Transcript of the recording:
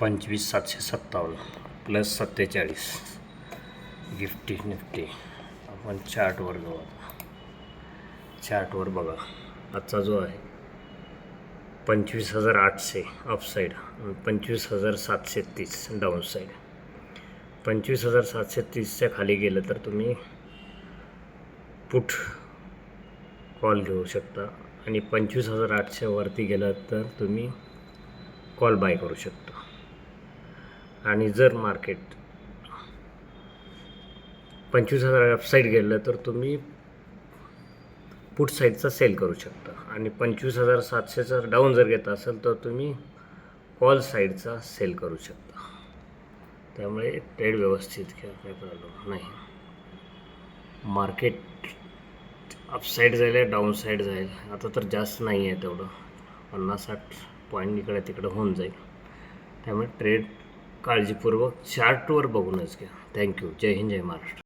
25,757 plus 47 Gifty Nifty. आपण चार्टवर जाऊ. आता चार्टवर बघा, आजचा जो आहे 25,800 अपसाईड, 25,730 डाऊन साईड. 25,730च्या खाली गेलं तर तुम्ही पुट कॉल घेऊ शकता आणि 25,800 वरती गेलं तर तुम्ही कॉल बाय करू शकता. आणि जर मार्केट 25,000 अपसाईड गेलं तर तुम्ही पुट साईडचा सेल करू शकता. आणि 25,700चा डाऊन जर घेत असेल तर तुम्ही कॉल साईडचा सेल करू शकता. त्यामुळे ट्रेड व्यवस्थित घ्या, काय प्रॉब्लेम नाही. मार्केट अपसाईड जाईल, डाऊन साईड जाईल. आता तर जास्त नाही आहे तेवढं, 50-60 पॉईंट इकडे तिकडे होऊन जाईल. त्यामुळे ट्रेड काळजीपूर्वक चार्टवर बघूनच घ्या. थँक्यू. जय हिंद, जय महाराष्ट्र.